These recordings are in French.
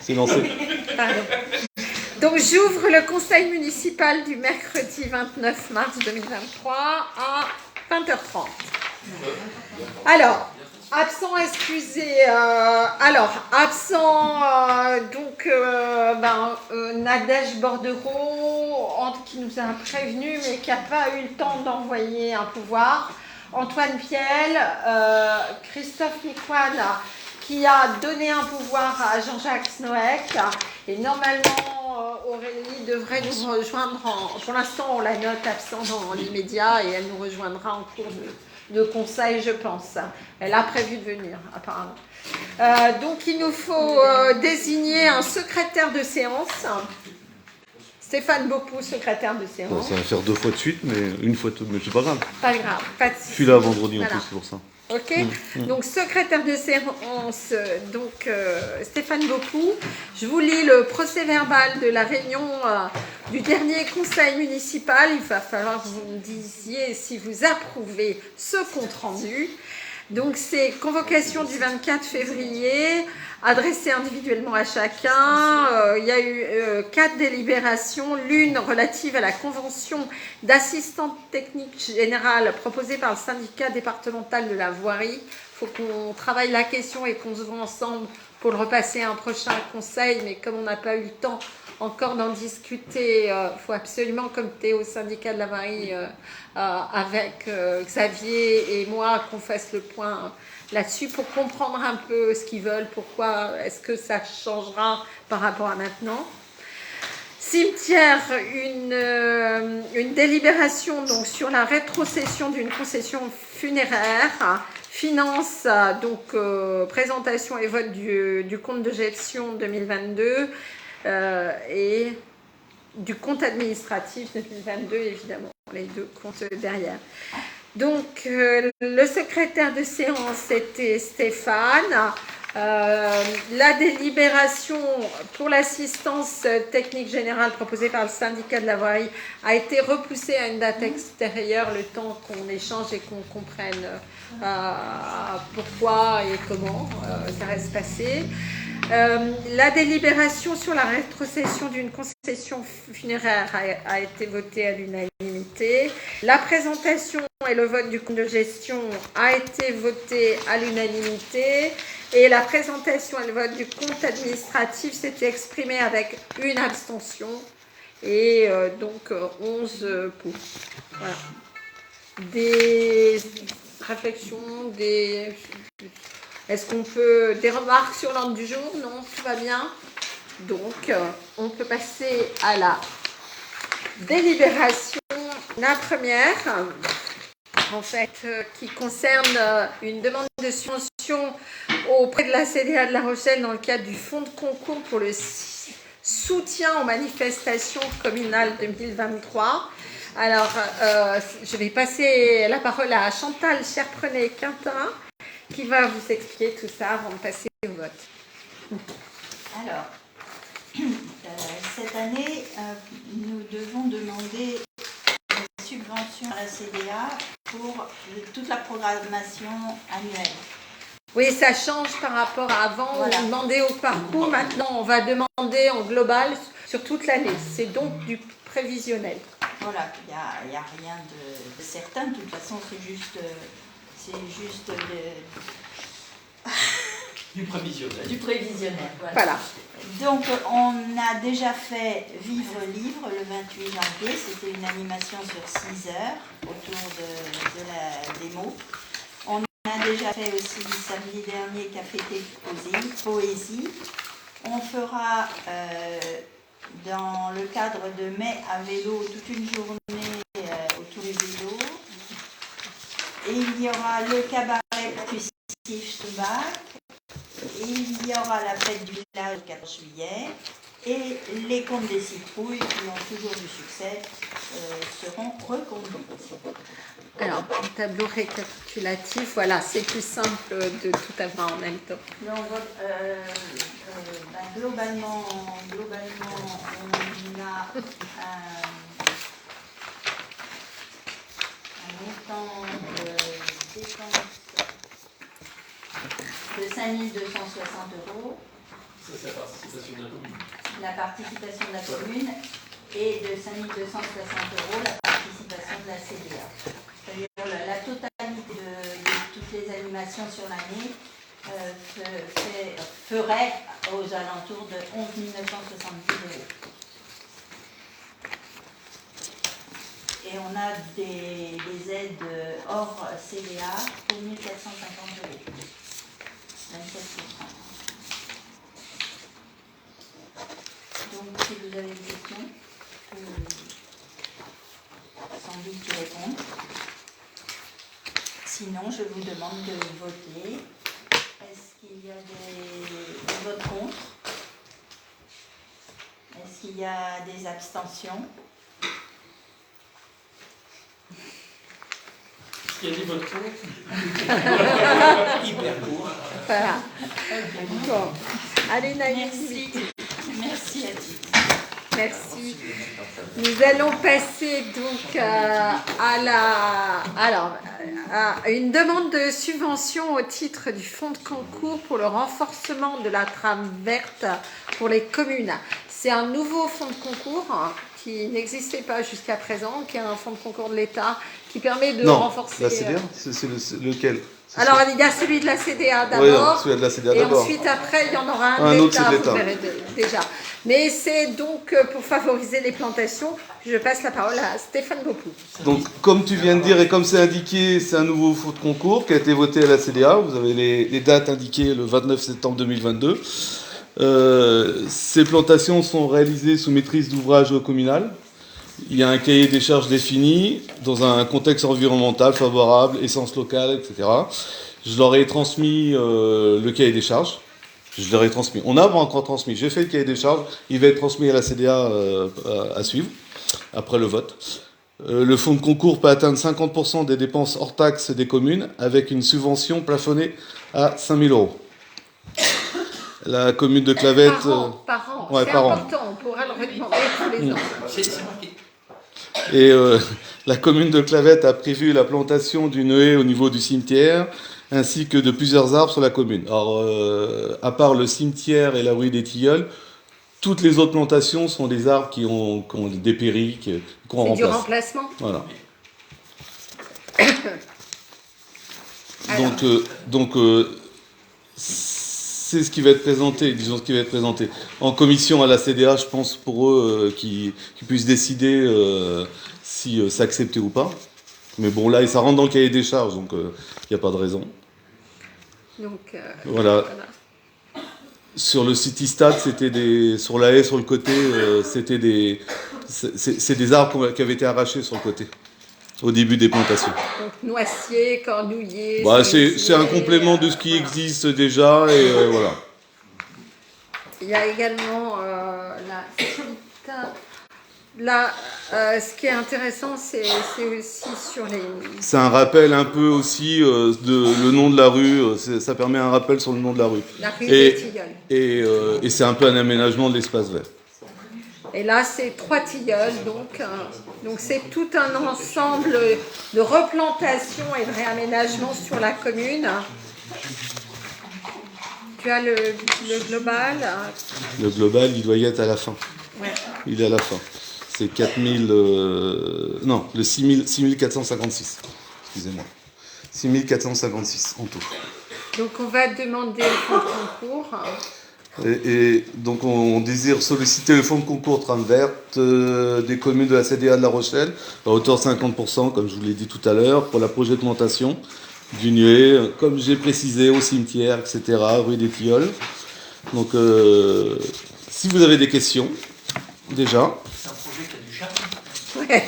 C'est lancé. Pardon. Donc j'ouvre le conseil municipal du mercredi 29 mars 2023 à 20h30. Alors, absent excusé. Nadège Bordereau, qui nous a prévenu mais qui n'a pas eu le temps d'envoyer un pouvoir. Antoine Piel, Christophe Nicoine, qui a donné un pouvoir à Jean-Jacques Snoek. Et normalement, Aurélie devrait nous rejoindre. Pour l'instant, on la note absente dans l'immédiat et elle nous rejoindra en cours de conseil, je pense. Elle a prévu de venir, apparemment. Donc, il nous faut désigner un secrétaire de séance. Stéphane Beaupoux, secrétaire de séance. Bon, ça va faire 2 fois de suite, mais une fois, mais c'est pas grave. Pas grave, pas de souci. Je suis là vendredi en plus, c'est pour ça. Ok, donc secrétaire de séance, Stéphane Beaupoux. Je vous lis le procès-verbal de la réunion du dernier conseil municipal. Il va falloir que vous me disiez si vous approuvez ce compte-rendu. Donc c'est convocation du 24 février, adressée individuellement à chacun. Il y a eu 4 délibérations, l'une relative à la convention d'assistante technique générale proposée par le syndicat départemental de la voirie. Il faut qu'on travaille la question et qu'on se voit ensemble pour le repasser à un prochain conseil, mais comme on n'a pas eu le temps encore d'en discuter, il faut absolument, comme tu es au syndicat de la voirie, avec Xavier et moi, qu'on fasse le point là-dessus pour comprendre un peu ce qu'ils veulent, pourquoi, est-ce que ça changera par rapport à maintenant. Cimetière, une délibération donc, sur la rétrocession d'une concession funéraire. Finance, donc présentation et vote du compte de gestion 2022 et du compte administratif 2022, évidemment, les 2 comptes derrière. Donc, le secrétaire de séance était Stéphane. La délibération pour l'assistance technique générale proposée par le syndicat de la voirie a été repoussée à une date extérieure, le temps qu'on échange et qu'on comprenne pourquoi et comment ça va se passer. La délibération sur la rétrocession d'une concession funéraire a été votée à l'unanimité. La présentation et le vote du compte de gestion a été voté à l'unanimité. Et la présentation et le vote du compte administratif s'était exprimé avec une abstention et donc 11 pour. Voilà. Des réflexions, est-ce qu'on peut... Des remarques sur l'ordre du jour? Non, tout va bien. Donc, on peut passer à la délibération. La première, en fait, qui concerne une demande de subvention auprès de la CDA de La Rochelle dans le cadre du fonds de concours pour le soutien aux manifestations communales 2023. Alors, je vais passer la parole à Chantal Cherprenet-Quintin, qui va vous expliquer tout ça avant de passer au vote. Alors, cette année, nous devons demander une subvention à la CDA pour toute la programmation annuelle. Oui, ça change par rapport à avant. Voilà. On demandait au parcours, maintenant on va demander en global sur toute l'année. C'est donc du prévisionnel. Voilà, il n'y a rien de certain. De toute façon, c'est juste du prévisionnel. Du prévisionnel, Voilà. Donc, on a déjà fait Vivre Livre le 28 janvier. C'était une animation sur 6 heures autour de la démo. On a déjà fait aussi samedi dernier Café Poésie. On fera dans le cadre de mai à vélo toute une journée autour du vélo. Et il y aura le cabaret percussif Stoubac. Il y aura la fête du village le 14 juillet. Et les contes des citrouilles, qui ont toujours du succès, seront reconduits. Alors, un tableau récapitulatif, voilà, c'est plus simple de tout avoir en même temps. Donc, globalement, on a un montant de dépenses de 5 260 €. c'est la participation de la commune. La participation de la commune et de 5 260 € la participation de la CDA. C'est-à-dire la totalité de toutes les animations sur l'année ferait aux alentours de 11 970 €. Et on a des aides hors CDA pour 1 450 €. 27%. Donc, si vous avez des questions, sans doute y répondre. Sinon, je vous demande de voter. Est-ce qu'il y a des votes contre? Est-ce qu'il y a des abstentions? Il y a des votes contre. Hyper court. Voilà. Bon. Allez, Naïm. Merci. Merci à tous. Merci. Nous allons passer donc à une demande de subvention au titre du fonds de concours pour le renforcement de la trame verte pour les communes. C'est un nouveau fonds de concours qui n'existait pas jusqu'à présent, qui est un fonds de concours de l'État qui permet de renforcer... La CDA, c'est lequel? Alors, il y a celui de la CDA Oui, d'abord, celui de la CDA et d'abord. ensuite, après, il y en aura un autre, c'est de l'État, vous l'État. verrez déjà. Mais c'est donc pour favoriser les plantations. Je passe la parole à Stéphane Beaupoux. Donc, comme tu viens de dire et comme c'est indiqué, c'est un nouveau fonds de concours qui a été voté à la CDA. Vous avez les dates indiquées le 29 septembre 2022. Ces plantations sont réalisées sous maîtrise d'ouvrage communal. Il y a un cahier des charges défini dans un contexte environnemental favorable, essence locale, etc. Je leur ai transmis le cahier des charges. Je leur ai transmis. On n'a pas encore transmis. J'ai fait le cahier des charges. Il va être transmis à la CDA à suivre, après le vote. Le fonds de concours peut atteindre 50% des dépenses hors taxes des communes, avec une subvention plafonnée à 5 000 €. La commune de Clavette... Par an. Ouais, c'est par an. important. On pourra le redemander tous les ans. C'est marqué. Et la commune de Clavette a prévu la plantation d'une haie au niveau du cimetière, ainsi que de plusieurs arbres sur la commune. Alors, à part le cimetière et la rue des Tilleuls, toutes les autres plantations sont des arbres qui ont dépéri, qu'on C'est du remplace. remplacement. Voilà. Alors. Donc, c'est ce qui va être présenté, disons ce qui va être présenté. En commission à la CDA, je pense pour eux qu'ils puissent décider si s'accepter ou pas. Mais bon, là, ça rentre dans le cahier des charges, donc il n'y a pas de raison. Donc, Voilà. Sur le City Stade, c'était sur la haie, sur le côté, c'est des arbres qui avaient été arrachés sur le côté, au début des plantations. Donc noisier, cornouiller... Bah, c'est un complément de ce qui existe déjà, et voilà. Il y a également ce qui est intéressant, c'est aussi sur les... C'est un rappel un peu aussi le nom de la rue, ça permet un rappel sur le nom de la rue. La rue des Tilleuls. Et c'est un peu un aménagement de l'espace vert. Et là, c'est 3 tilleuls, donc c'est tout un ensemble de replantation et de réaménagement sur la commune. Tu as le global. Le global, il doit y être à la fin. Ouais. Il est à la fin. C'est 4000... non, le 6456. Excusez-moi. 6456 en tout. Donc on va demander le fonds de concours. Et donc on désire solliciter le fonds de concours trame verte des communes de la CDA de La Rochelle à hauteur de 50%, comme je vous l'ai dit tout à l'heure, pour la projetmentation d'une haie, comme j'ai précisé, au cimetière, etc., rue des Tilleuls. Donc si vous avez des questions, déjà... C'est un projet qui a du charme. Ouais,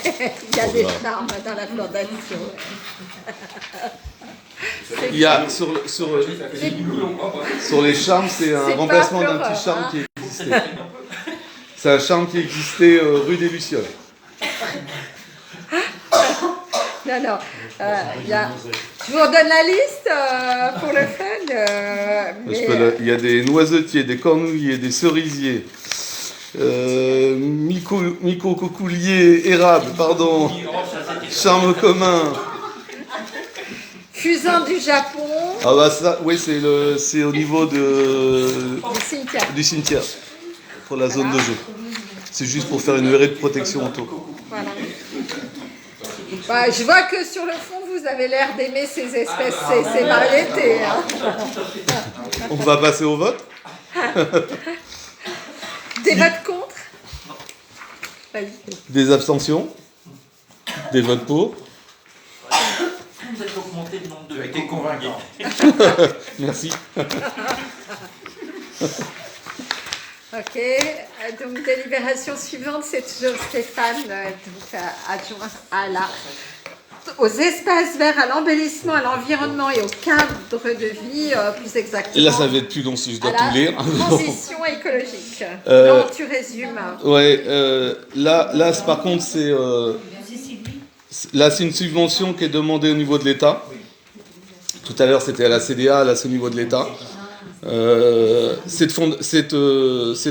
il y a des charmes dans la plantation. Il y a sur les charmes, c'est un C'est remplacement pas d'un pleureur, petit charme hein. qui existait. C'est un charme qui existait rue des Lucioles. Non, je vous redonne la liste pour le fun. Il y a des noisetiers, des cornouilliers, des cerisiers, mycococouliers, érables, pardon, charme commun, Fusain du Japon. Ah bah ça, oui, c'est au niveau Du cimetière. du cimetière, pour la zone de Voilà. jeu. C'est juste pour faire une verrée de protection autour. Voilà. Bah, je vois que sur le fond, vous avez l'air d'aimer ces espèces, ces variétés. Hein. On va passer au vote. Des votes contre? Vas-y. Des abstentions. Des votes pour. Vous êtes augmenté le nombre de. Tu as été convaincu. Merci. Ok, donc délibération suivante, c'est toujours Stéphane, donc, adjoint aux espaces verts, à l'embellissement, à l'environnement et au cadre de vie, plus Et exactement. là, ça va être plus long si je dois à tout lire. la transition écologique. Euh, Non, tu résumes. Ouais, là, par contre, là, c'est une subvention qui est demandée au niveau de l'État. Tout à l'heure, c'était à la CDA, là, c'est au niveau de l'État. Cette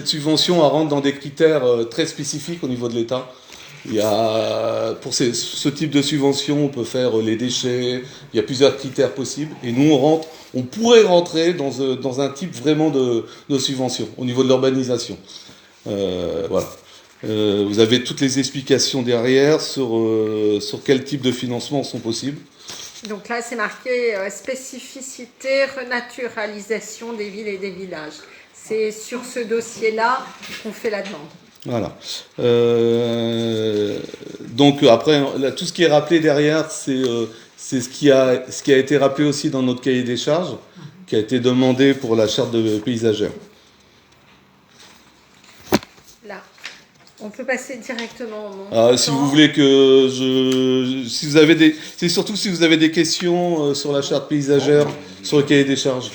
subvention elle rentre dans des critères très spécifiques au niveau de l'État. Pour ce type de subvention, on peut faire les déchets, il y a plusieurs critères possibles. Et nous, on pourrait rentrer dans un type vraiment de subvention au niveau de l'urbanisation. Voilà. Vous avez toutes les explications derrière sur quel type de financement sont possibles. Donc là, c'est marqué spécificité, renaturalisation des villes et des villages. C'est sur ce dossier-là qu'on fait la demande. Voilà. Donc après, là, tout ce qui est rappelé derrière, c'est ce qui a été rappelé aussi dans notre cahier des charges, qui a été demandé pour la charte de paysagère. Là. On peut passer directement au nom. Si vous voulez c'est surtout si vous avez des questions sur la charte paysagère, sur le cahier des charges.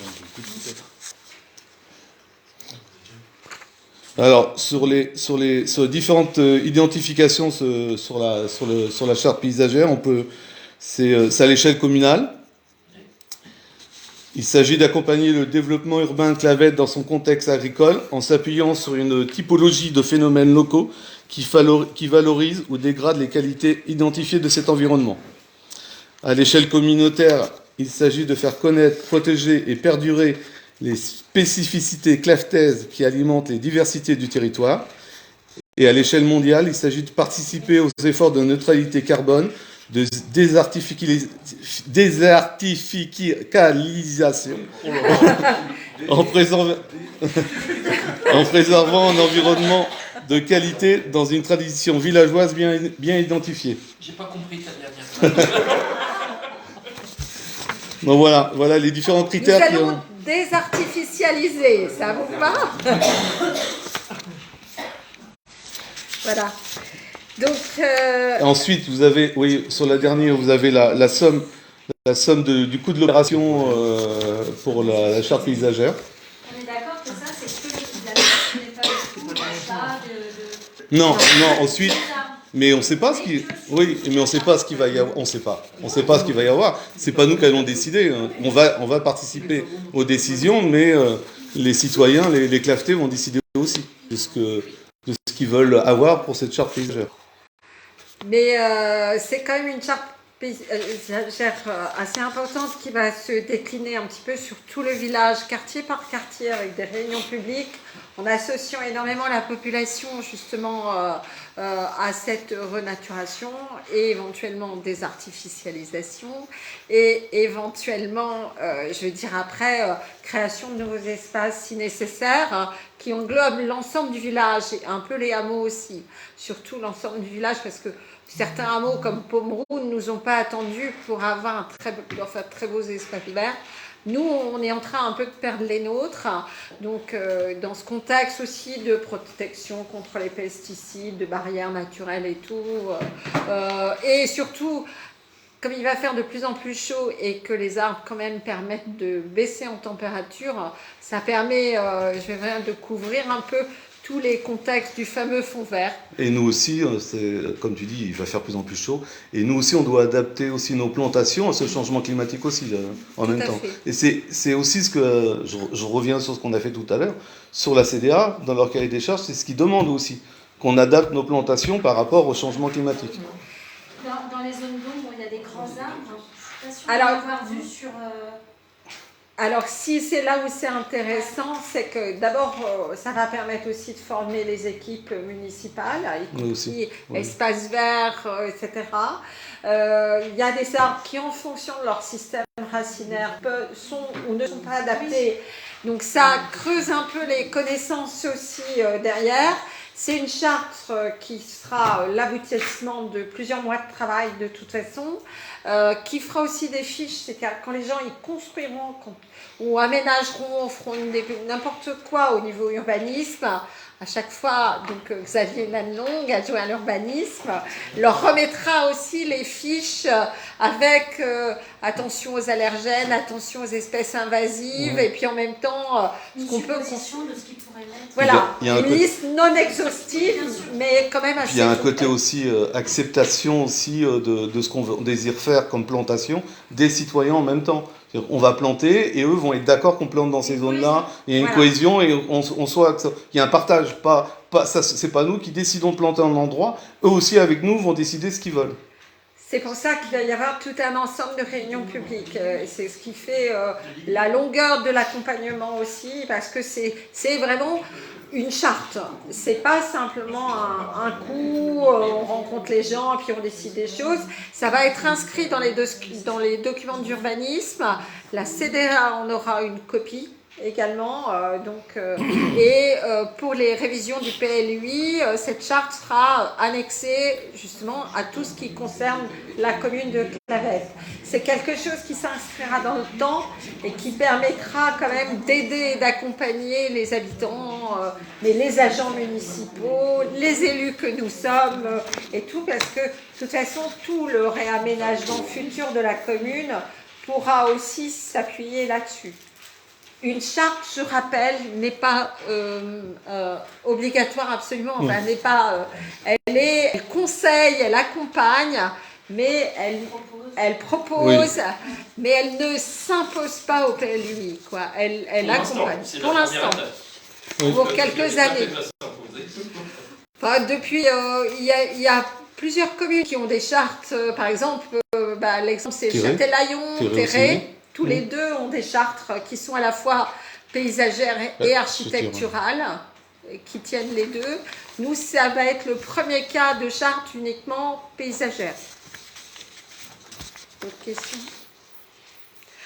Alors, sur les différentes identifications sur la charte paysagère, c'est à l'échelle communale. Il s'agit d'accompagner le développement urbain clavette dans son contexte agricole en s'appuyant sur une typologie de phénomènes locaux qui valorisent ou dégradent les qualités identifiées de cet environnement. À l'échelle communautaire, il s'agit de faire connaître, protéger et perdurer les spécificités clavetaises qui alimentent les diversités du territoire. Et à l'échelle mondiale, il s'agit de participer aux efforts de neutralité carbone, de désertification en préservant un environnement de qualité dans une tradition villageoise bien identifiée. J'ai pas compris ta dernière phrase. Donc voilà les différents critères Nous allons désartificialiser, ça vous va? Voilà. Donc, Ensuite, vous avez, sur la dernière, vous avez la somme du coût de l'opération pour la charte paysagère. On est d'accord que ça, c'est que la ce n'est pas le coût d'achat Non, ensuite, mais on ne sait pas ce qui, mais on sait pas ce qu'il va y avoir. On sait pas ce qu'il va y avoir. C'est pas nous qui allons décider. Hein. On va participer aux décisions, mais les citoyens, les clavetés vont décider aussi de ce qu'ils veulent avoir pour cette charte paysagère. mais c'est quand même une charte paysagère assez importante qui va se décliner un petit peu sur tout le village, quartier par quartier, avec des réunions publiques, en associant énormément la population justement à cette renaturation et éventuellement désartificialisation et éventuellement, je veux dire après, création de nouveaux espaces si nécessaire, qui englobent l'ensemble du village et un peu les hameaux aussi, surtout l'ensemble du village parce que certains hameaux comme Pomeroux ne nous ont pas attendus pour avoir très beaux espaces verts. Nous, on est en train un peu de perdre les nôtres. Donc, dans ce contexte aussi de protection contre les pesticides, de barrières naturelles et tout. Et surtout, comme il va faire de plus en plus chaud et que les arbres quand même permettent de baisser en température, ça permet, de couvrir un peu tous les contextes du fameux fond vert. Et nous aussi, comme tu dis, il va faire de plus en plus chaud. Et nous aussi, on doit adapter aussi nos plantations à ce changement climatique aussi, en même temps. Et c'est aussi ce que, je reviens sur ce qu'on a fait tout à l'heure, sur la CDA, dans leur cahier des charges, c'est ce qu'ils demandent aussi, qu'on adapte nos plantations par rapport au changement climatique. Dans les zones d'ombre, il y a des grands arbres. Je ne suis pas sûre Alors, d'avoir vu sur... Alors, si c'est là où c'est intéressant, c'est que d'abord, ça va permettre aussi de former les équipes municipales, y compris aussi, oui. espaces verts, etc. Il y a des arbres qui, en fonction de leur système racinaire, sont ou ne sont pas adaptés. Donc, ça creuse un peu les connaissances aussi derrière. C'est une charte qui sera l'aboutissement de plusieurs mois de travail de toute façon, qui fera aussi des fiches, c'est-à-dire quand les gens ils construiront ou aménageront, feront n'importe quoi au niveau urbanisme, à chaque fois, donc Xavier Nanlong, adjoint à l'urbanisme, leur remettra aussi les fiches avec attention aux allergènes, attention aux espèces invasives, et puis en même temps, Une ce qu'on peut... supposition de ce qu'il pourrait mettre. Voilà, Il y a une liste non exhaustive, mais quand même assez... Puis il y a un côté complète. aussi acceptation aussi de ce qu'on désire faire comme plantation des citoyens en même temps. C'est-à-dire, on va planter et eux vont être d'accord qu'on plante dans ces zones-là. Il y a une Voilà. cohésion et on soit, il y a un partage. Ça, c'est pas nous qui décidons de planter un endroit. Eux aussi avec nous vont décider ce qu'ils veulent. C'est pour ça qu'il va y avoir tout un ensemble de réunions publiques. C'est ce qui fait la longueur de l'accompagnement aussi, parce que c'est vraiment une charte. C'est pas simplement un coup, on rencontre les gens et puis on décide des choses. Ça va être inscrit dans les documents d'urbanisme. La CDA en aura une copie également. Et pour les révisions du PLUI, cette charte sera annexée justement à tout ce qui concerne la commune de Clavette. C'est quelque chose qui s'inscrira dans le temps et qui permettra quand même d'aider et d'accompagner les habitants, mais les agents municipaux, les élus que nous sommes et tout, parce que de toute façon, tout le réaménagement futur de la commune pourra aussi s'appuyer là-dessus. Une charte, je rappelle, n'est pas obligatoire absolument. Enfin, elle n'est pas. Elle conseille, elle accompagne, mais elle propose, Oui. mais elle ne s'impose pas au PLUI, quoi. Elle accompagne. Pour l'instant, pour quelques années. Enfin, depuis, il y a plusieurs communes qui ont des chartes. Par exemple, l'exemple c'est Théré. Châtelaillon, Théré Théré. Tous les deux ont des chartes qui sont à la fois paysagères et architecturales, qui tiennent les deux. Nous, ça va être le premier cas de charte uniquement paysagère. D'autres questions ?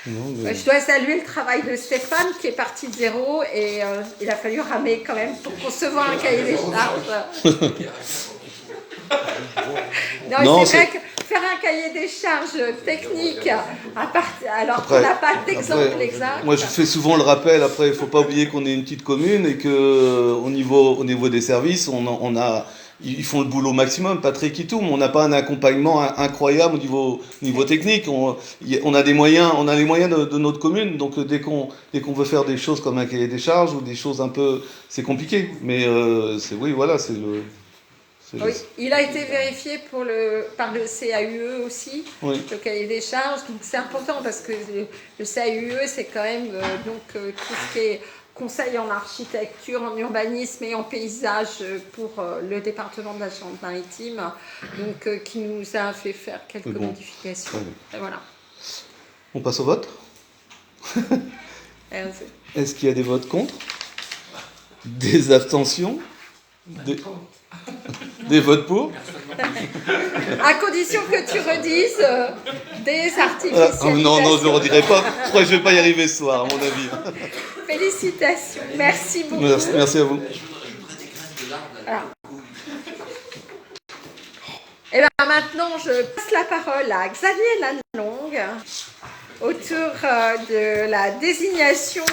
Non, mais... Je dois saluer le travail de Stéphane qui est parti de zéro et il a fallu ramer quand même pour concevoir un cahier des charges. Non, c'est vrai que faire un cahier des charges technique alors qu'on n'a pas d'exemple exact. Moi, je fais souvent le rappel. Après, il ne faut pas oublier qu'on est une petite commune et que au niveau des services, ils font le boulot maximum. Patrick et tout, mais on n'a pas un accompagnement incroyable au niveau technique. On a les moyens de notre commune. Donc, dès qu'on veut faire des choses comme un cahier des charges ou des choses un peu, c'est compliqué. Mais c'est le. Oui, il a été vérifié par le CAUE aussi, oui. Le cahier des charges. Donc c'est important parce que le CAUE, c'est quand même tout ce qui est conseil en architecture, en urbanisme et en paysage pour le département de la Charente-Maritime, donc qui nous a fait faire quelques modifications. Et voilà. On passe au vote. Est-ce qu'il y a des votes contre? Des abstentions? Des votes pour? À condition que tu redises des artificialisations. Non, je ne redirai pas. Je crois que je ne vais pas y arriver ce soir, à mon avis. Félicitations. Merci beaucoup. Merci à vous. Voilà. Et bien maintenant, je passe la parole à Xavier Nanlong autour de la désignation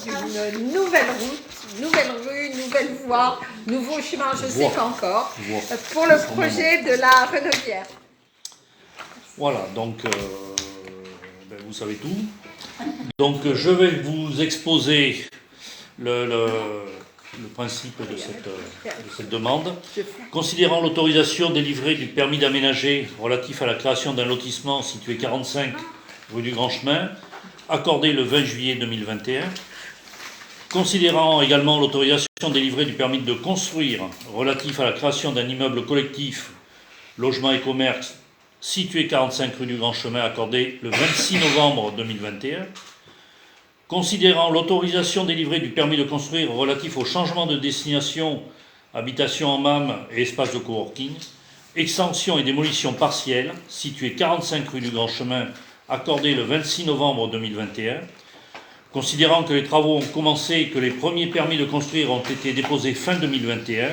d'une nouvelle route, nouvelle rue, nouvelle voie, nouveau chemin, je ne sais pas encore, pour le projet de la Renaudière. Voilà, donc vous savez tout. Donc je vais vous exposer le principe de cette demande. Considérant l'autorisation délivrée du permis d'aménager relatif à la création d'un lotissement situé 45 rue du Grand Chemin, accordé le 20 juillet 2021. Considérant également l'autorisation délivrée du permis de construire relatif à la création d'un immeuble collectif, logement et commerce, situé 45 rue du Grand Chemin, accordé le 26 novembre 2021. Considérant l'autorisation délivrée du permis de construire relatif au changement de destination, habitation en MAM et espace de coworking, extension et démolition partielle, située 45 rue du Grand Chemin, accordée le 26 novembre 2021. Considérant que les travaux ont commencé et que les premiers permis de construire ont été déposés fin 2021,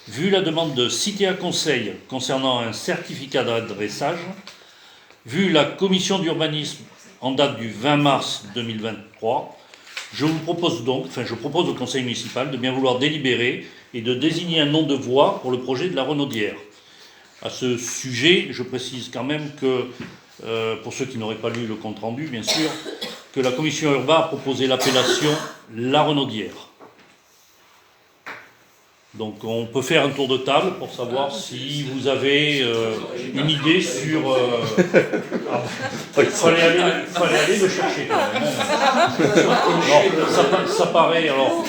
vu la demande de Citea Conseil concernant un certificat d'adressage, vu la commission d'urbanisme en date du 20 mars 2023, je propose au conseil municipal de bien vouloir délibérer et de désigner un nom de voie pour le projet de la Renaudière. À ce sujet, je précise quand même que, pour ceux qui n'auraient pas lu le compte-rendu, bien sûr, que la commission urbaine a proposé l'appellation La Renaudière. Donc on peut faire un tour de table pour savoir si vous avez une idée sur... Il fallait aller le chercher quand même. Alors, ça paraît... Alors,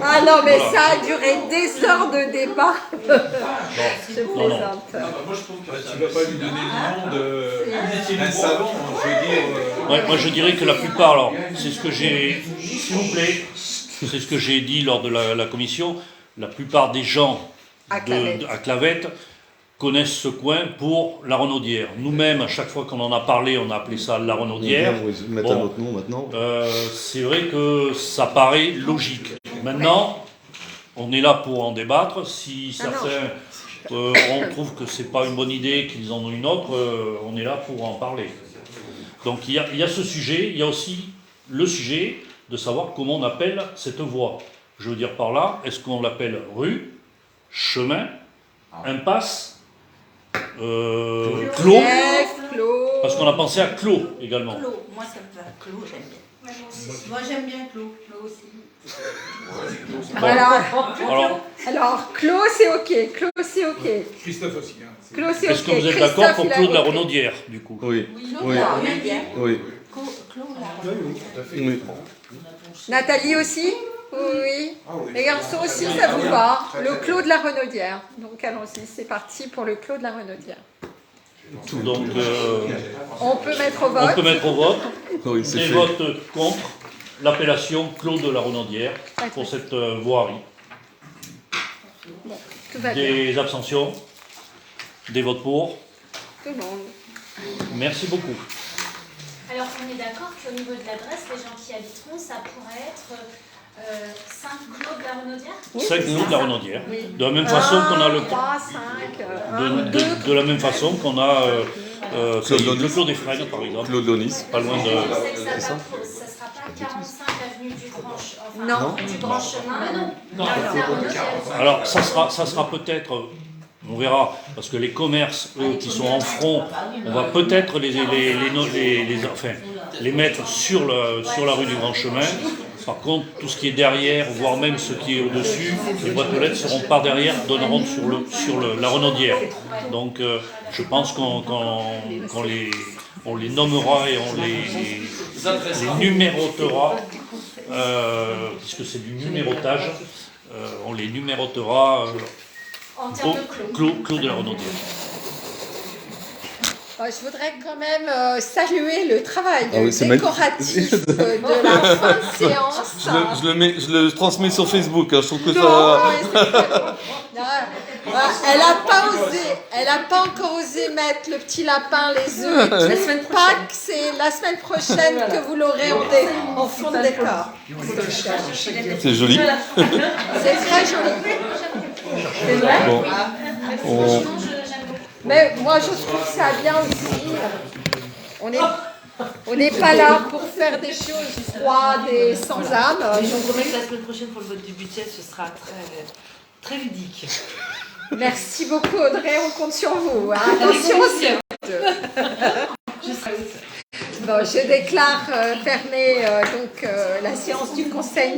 Ah non, mais ça a duré des heures de débat. Je non. plaisante. Moi je trouve que tu ne vas pas lui donner le nom d'un savant, je veux dire. ouais, moi je dirais que la plupart, alors c'est ce que j'ai... S'il vous plaît, c'est ce que j'ai dit lors de la commission. La plupart des gens à Clavette connaissent ce coin pour la Renaudière. Nous-mêmes, à chaque fois qu'on en a parlé, on a appelé ça la Renaudière. On va mettre un autre nom maintenant. C'est vrai que ça paraît logique. Maintenant, on est là pour en débattre. Si certains on trouve que c'est pas une bonne idée, qu'ils en ont une autre, on est là pour en parler. Donc il y a ce sujet, il y a aussi le sujet de savoir comment on appelle cette voie. Je veux dire par là, est-ce qu'on l'appelle rue, chemin, impasse, clos? Parce qu'on a pensé à clos également. Clos, moi ça me va. Clos, j'aime bien. Moi j'aime bien Clos. Clos aussi. Voilà. Alors, Clos, c'est OK. Clos, c'est OK. Christophe aussi. Hein. Clos, c'est OK. Est-ce que vous êtes d'accord pour Clos de la Renaudière, du coup? Oui. Oui. Oui. Oui. Nathalie aussi? Oui. Les garçons aussi, ça vous va? Le Clos de la Renaudière. Donc allons-y, c'est parti pour le Clos de la Renaudière. Donc, On peut mettre au vote. on peut mettre au vote Oui, c'est des fait. votes contre l'appellation Clos de la Renaudière pour cette voirie. Tout va bien. Des abstentions, des votes pour. Tout le monde. Merci beaucoup. Alors on est d'accord qu'au niveau de l'adresse, les gens qui habiteront, ça pourrait être 5 Clos de la Renaudière? 5 Clos de la Renaudière. De la même façon qu'on a le 3, 5, de la même façon qu'on a Claude le Donis. Clos des Frênes, par exemple. Claude Donis. Pas loin de... Ça ne sera pas 45 avenue du Grand Chemin. Non. Alors, ça sera peut-être, on verra, parce que les commerces, eux, qui sont en front, on va peut-être les mettre sur la rue du Grand Chemin. Par contre, tout ce qui est derrière, voire même ce qui est au-dessus, les boîtes aux lettres seront par derrière, donneront sur la Renaudière. Donc, je pense qu'on les nommera et on les numérotera, puisque c'est du numérotage, on les numérotera En termes de Clos. Clos de la Renaudière. Je voudrais quand même saluer le travail c'est décoratif de la fin de séance. Je le transmets sur Facebook. Hein. Je trouve que Non, ça. mais c'est très bon. Elle n'a pas encore osé mettre le petit lapin, les œufs et tout. La semaine Pâques, c'est la semaine prochaine que vous l'aurez en fond de décor. C'est joli. C'est très joli. Bon. Mais moi, je trouve ça bien aussi. On n'est pas là pour faire des choses froides et sans âme. Je vous promets que la semaine prochaine pour le vote du budget, ce sera très ludique. Merci beaucoup Audrey, on compte sur vous. Hein. Attention aussi. Bon, je déclare fermée la séance du Conseil